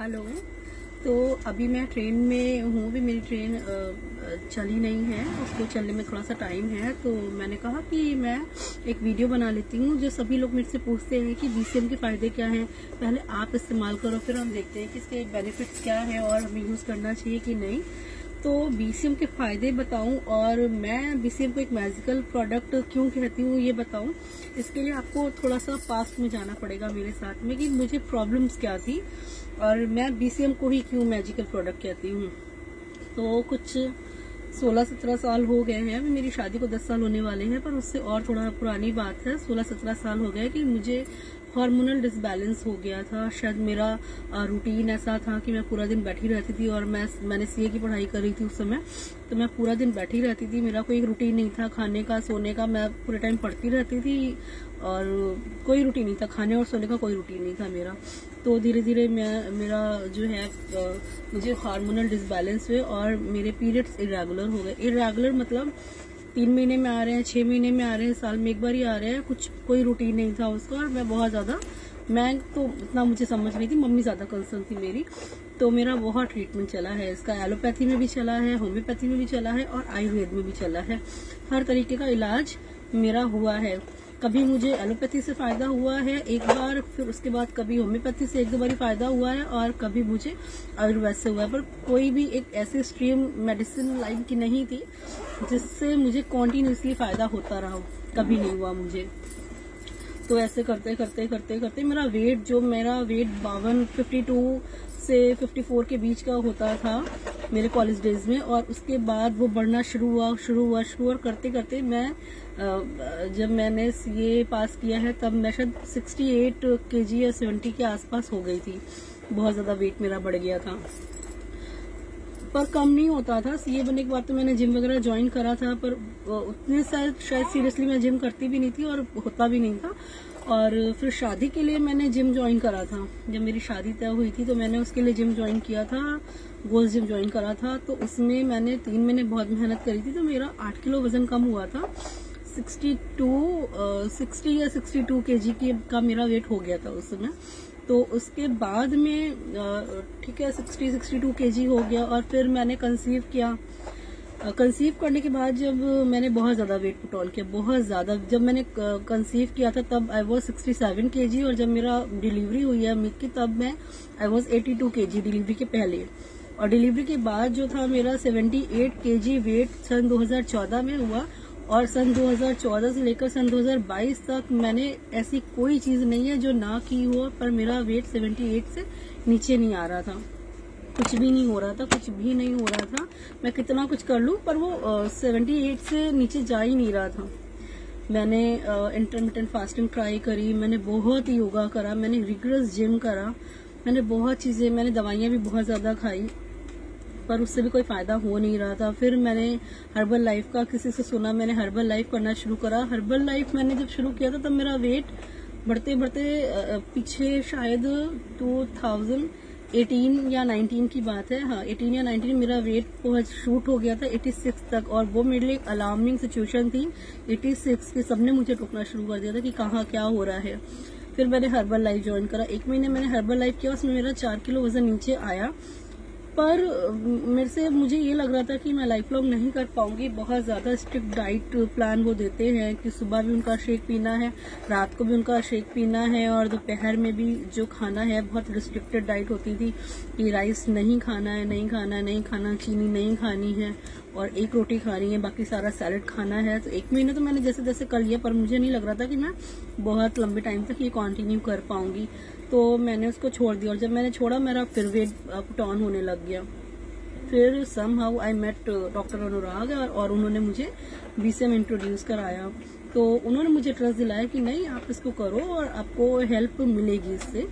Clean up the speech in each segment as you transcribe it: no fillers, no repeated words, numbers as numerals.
Hello. तो अभी मैं ट्रेन में हूँ। अभी मेरी ट्रेन चली नहीं है, उसको चलने में थोड़ा सा टाइम है। तो मैंने कहा कि मैं एक वीडियो बना लेती हूँ। जो सभी लोग मेरे से पूछते हैं कि बीसीएम के फ़ायदे क्या हैं, पहले आप इस्तेमाल करो, फिर हम देखते हैं कि इसके बेनिफिट्स क्या है और हमें यूज़ करना चाहिए कि नहीं। तो बीसीएम के फ़ायदे बताऊं और मैं बीसीएम को एक मैजिकल प्रोडक्ट क्यों कहती हूँ ये बताऊं। इसके लिए आपको थोड़ा सा पास्ट में जाना पड़ेगा मेरे साथ में कि मुझे प्रॉब्लम्स क्या थी और मैं बीसीएम को ही क्यों मैजिकल प्रोडक्ट कहती हूँ। तो कुछ 16-17 साल हो गए हैं। अभी मेरी शादी को 10 साल होने वाले हैं, पर उससे और थोड़ा पुरानी बात है। 16-17 साल हो गए कि मुझे हार्मोनल डिसबैलेंस हो गया था। शायद मेरा रूटीन ऐसा था कि मैं पूरा दिन बैठी रहती थी और मैंने सीए की पढ़ाई कर रही थी उस समय। तो मैं पूरा दिन बैठी रहती थी, मेरा कोई रूटीन नहीं था खाने का सोने का। मैं पूरे टाइम पढ़ती रहती थी और कोई रूटीन नहीं था, खाने और सोने का कोई रूटीन नहीं था मेरा। तो धीरे धीरे मेरा जो है मुझे हार्मोनल डिसबैलेंस हुए और मेरे पीरियड्स इरेगुलर हो गए। इरेगुलर मतलब 3 महीने में आ रहे हैं, 6 महीने में आ रहे हैं, साल में एक बार ही आ रहे हैं। कोई रूटीन नहीं था उसका। और मैं तो इतना मुझे समझ नहीं थी, मम्मी ज्यादा कंसर्न थी मेरी। तो मेरा बहुत ट्रीटमेंट चला है इसका। एलोपैथी में भी चला है, होम्योपैथी में भी चला है और आयुर्वेद में भी चला है। हर तरीके का इलाज मेरा हुआ है। कभी मुझे एलोपैथी से फायदा हुआ है एक बार, फिर उसके बाद कभी होम्योपैथी से 1-2 बार फायदा हुआ है और कभी मुझे आयुर्वेद से हुआ है। पर कोई भी एक ऐसी स्ट्रीम मेडिसिन लाइन की नहीं थी जिससे मुझे कॉन्टिन्यूसली फायदा होता रहा, कभी नहीं हुआ मुझे। तो ऐसे करते करते करते करते मेरा वेट 52 से 54 के बीच का होता था मेरे कॉलेज डेज में। और उसके बाद वो बढ़ना शुरू हुआ और करते करते मैं जब मैंने सीए पास किया है तब मैं शायद 68 केजी या 70 के आसपास हो गई थी। बहुत ज्यादा वेट मेरा बढ़ गया था, पर कम नहीं होता था। सीए बनने के बाद तो मैंने जिम वगैरह ज्वाइन करा था, पर उतने शायद सीरियसली मैं जिम करती भी नहीं थी और होता भी नहीं था। और फिर शादी के लिए मैंने जिम ज्वाइन करा था। जब मेरी शादी तय हुई थी तो मैंने उसके लिए जिम ज्वाइन किया था, गोल्ड जिम ज्वाइन करा था। तो उसमें मैंने 3 महीने बहुत मेहनत करी थी। तो मेरा 8 किलो वजन कम हुआ था। 60 या 62 केजी का मेरा वेट हो गया था उस समय। तो उसके बाद में ठीक है 62 केजी हो गया। और फिर मैंने कंसीव किया। कंसीव करने के बाद जब मैंने बहुत ज्यादा वेट पुट ऑन किया, बहुत ज्यादा। जब मैंने कंसीव किया था तब आई वॉज 67 केजी और जब मेरा डिलीवरी हुई है अमित की तब आई वॉज 82 केजी डिलीवरी के पहले। और डिलीवरी के बाद जो था मेरा 78 केजी वेट सन 2014 में हुआ। और सन 2014 से लेकर सन 2022 तक मैंने ऐसी कोई चीज नहीं है जो ना की हो, पर मेरा वेट 78 से नीचे नहीं आ रहा था। कुछ भी नहीं हो रहा था, कुछ भी नहीं हो रहा था। मैं कितना कुछ कर लूं पर वो 78 से नीचे जा ही नहीं रहा था। मैंने इंटरमिटेंट फास्टिंग ट्राई करी, मैंने बहुत योगा करा, मैंने रिगरस जिम करा, मैंने बहुत चीजें, मैंने दवाइयां भी बहुत ज्यादा खाई, पर उससे भी कोई फायदा हो नहीं रहा था। फिर मैंने हर्बल लाइफ का किसी से सुना, मैंने हर्बल लाइफ करना शुरू करा। हर्बल लाइफ मैंने जब शुरू किया था तब मेरा वेट बढ़ते बढ़ते पीछे शायद 2018 या 19 की बात है, हाँ 18 या 19 मेरा वेट शूट हो गया था 86 तक। और वो मेरे लिए एक अलार्मिंग सिचुएशन थी 86 की। सबने मुझे टोकना शुरू कर दिया था कि कहाँ क्या हो रहा है। फिर मैंने हर्बल लाइफ ज्वाइन करा। 1 महीने मैंने हर्बल लाइफ किया, उसमें मेरा 4 किलो वजन नीचे आया। पर मुझे ये लग रहा था कि मैं लाइफ लॉन्ग नहीं कर पाऊंगी। बहुत ज्यादा स्ट्रिक्ट डाइट प्लान वो देते हैं कि सुबह भी उनका शेक पीना है, रात को भी उनका शेक पीना है और दोपहर में भी जो खाना है बहुत रिस्ट्रिक्टेड डाइट होती थी कि राइस नहीं खाना है, चीनी नहीं खानी है और 1 रोटी खानी है, बाकी सारा सैलेड खाना है। तो 1 महीने तो मैंने जैसे जैसे कर लिया, पर मुझे नहीं लग रहा था कि मैं बहुत लंबे टाइम तक ये कंटिन्यू कर पाऊंगी। तो मैंने उसको छोड़ दिया और जब मैंने छोड़ा मेरा फिर वेट पुट ऑन होने लग गया। फिर समहाउ आई मेट डॉक्टर अनुराग और उन्होंने मुझे बीसीएम इंट्रोड्यूस कराया। तो उन्होंने मुझे ट्रस्ट दिलाया कि नहीं आप इसको करो और आपको हेल्प मिलेगी इससे।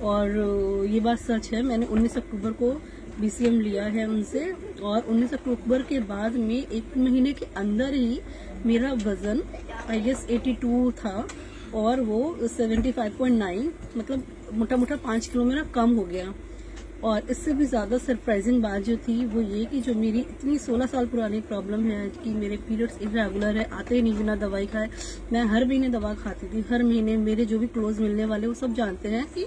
और ये बात सच है। मैंने 19 अक्टूबर को बीसीएम लिया है उनसे और 19 अक्टूबर के बाद में 1 महीने के अंदर ही मेरा वजन आई गेस 82 था और वो 75.9 मतलब मोटा मोटा 5 किलो मेरा कम हो गया। और इससे भी ज्यादा सरप्राइजिंग बात जो थी वो ये कि जो मेरी इतनी 16 साल पुरानी प्रॉब्लम है कि मेरे पीरियड्स इरेगुलर है, आते ही नहीं बिना दवाई खाए। मैं हर महीने दवा खाती थी, हर महीने। मेरे जो भी क्लोज मिलने वाले वो सब जानते हैं कि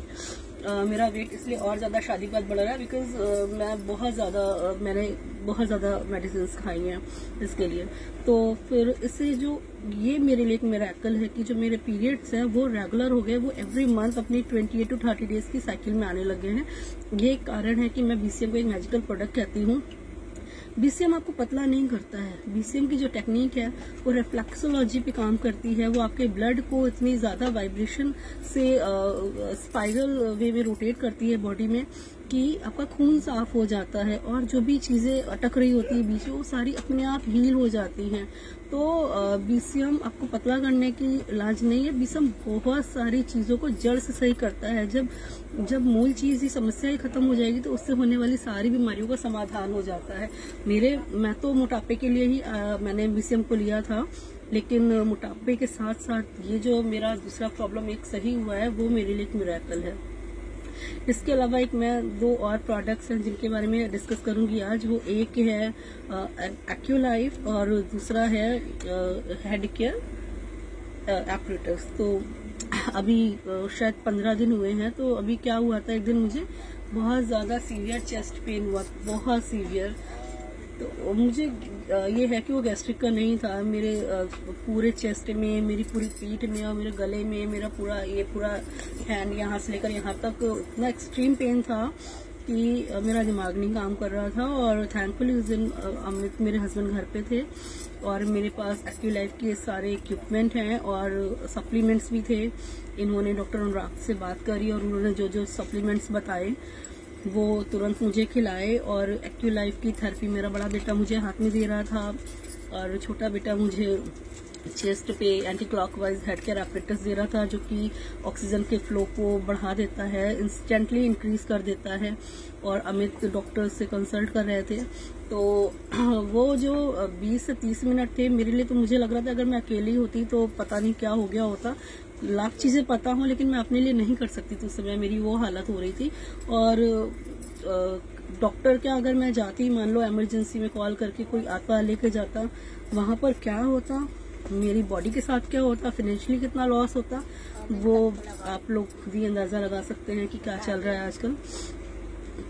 मेरा वेट इसलिए और ज़्यादा शादी के बाद बढ़ रहा है बिकॉज मैंने बहुत ज़्यादा मेडिसिन खाई हैं इसके लिए। तो फिर इससे जो ये मेरे लिए एक मिरेकल है कि जो मेरे पीरियड्स हैं वो रेगुलर हो गए, वो एवरी मंथ अपनी 28 to 30 डेज की साइकिल में आने लगे हैं। ये एक कारण है कि मैं BCM को एक मैजिकल प्रोडक्ट कहती हूँ। BCM आपको पतला नहीं करता है। BCM की जो टेक्निक है वो रिफ्लेक्सोलॉजी पे काम करती है। वो आपके ब्लड को इतनी ज्यादा वाइब्रेशन से स्पाइरल वे में रोटेट करती है बॉडी में कि आपका खून साफ हो जाता है और जो भी चीजें अटक रही होती है बीच में वो सारी अपने आप हील हो जाती हैं। तो BCM आपको पतला करने की इलाज नहीं है। BCM बहुत सारी चीजों को जड़ से सही करता है। जब मूल चीज ही समस्या ही खत्म हो जाएगी तो उससे होने वाली सारी बीमारियों का समाधान हो जाता है। मैं तो मोटापे के लिए ही मैंने BCM को लिया था, लेकिन मोटापे के साथ साथ ये जो मेरा दूसरा प्रॉब्लम एक सही हुआ है वो मेरे लिए एक मिरेकल है। इसके अलावा दो और प्रोडक्ट्स हैं जिनके बारे में डिस्कस करूंगी आज। वो एक है एक्यूलाइफ और दूसरा है हेड केयर एपरेटस। तो अभी शायद 15 दिन हुए हैं। तो अभी क्या हुआ था, एक दिन मुझे बहुत ज्यादा सीवियर चेस्ट पेन हुआ, बहुत सीवियर। तो मुझे ये है कि वो गैस्ट्रिक का नहीं था। मेरे पूरे चेस्ट में, मेरी पूरी पीठ में और मेरे गले में, मेरा पूरा हैंड यहाँ से लेकर यहाँ तक इतना एक्सट्रीम पेन था कि मेरा दिमाग नहीं काम कर रहा था। और थैंकफुली उस दिन अमित मेरे हस्बैंड घर पे थे और मेरे पास एक्यूलाइफ के सारे इक्विपमेंट हैं और सप्लीमेंट्स भी थे। इन्होंने डॉक्टर अनुराग से बात करी और उन्होंने जो जो सप्लीमेंट्स बताए वो तुरंत मुझे खिलाए। और एक्यूलाइफ की थेरेपी मेरा बड़ा बेटा मुझे हाथ में दे रहा था और छोटा बेटा मुझे चेस्ट पे anti clockwise head care apparatus दे रहा था, जो कि ऑक्सीजन के फ्लो को बढ़ा देता है, इंस्टेंटली इंक्रीज कर देता है। और अमित डॉक्टर से कंसल्ट कर रहे थे। तो वो जो 20 से 30 मिनट थे मेरे लिए, तो मुझे लग रहा था अगर मैं अकेली होती तो पता नहीं क्या हो गया होता। लाख चीजें पता हूँ लेकिन मैं अपने लिए नहीं कर सकती थी। उस समय मेरी वो हालत हो रही थी। और डॉक्टर क्या, अगर मैं जाती, मान लो इमरजेंसी में कॉल करके कोई आता लेके जाता, वहां पर क्या होता, मेरी बॉडी के साथ क्या होता, फाइनेंशियली कितना लॉस होता, वो आप लोग खुद ही अंदाजा लगा सकते हैं कि क्या चल रहा है आजकल।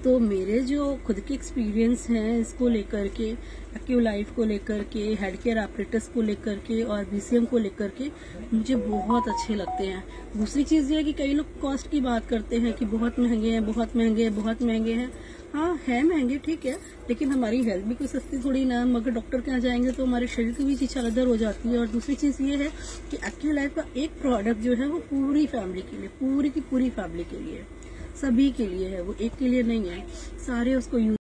तो मेरे जो खुद के एक्सपीरियंस हैं इसको लेकर के, एक्यूलाइफ को लेकर के, हेड केयर एपरेटस को लेकर के और BCM को लेकर के मुझे बहुत अच्छे लगते हैं। दूसरी चीज ये है कि कई लोग कॉस्ट की बात करते हैं कि बहुत महंगे हैं, बहुत महंगे हैं, बहुत महंगे हैं। हाँ है महंगे, ठीक है, लेकिन हमारी हेल्थ भी कोई सस्ती थोड़ी ना। मगर डॉक्टर के यहाँ जाएंगे तो हमारे शरीर की भी चीज अलग हो जाती है। और दूसरी चीज ये है कि एक्यूलाइफ का एक प्रोडक्ट जो है वो पूरी फैमिली के लिए, पूरी की पूरी फैमिली के लिए, सभी के लिए है, वो एक के लिए नहीं है। सारे उसको यूज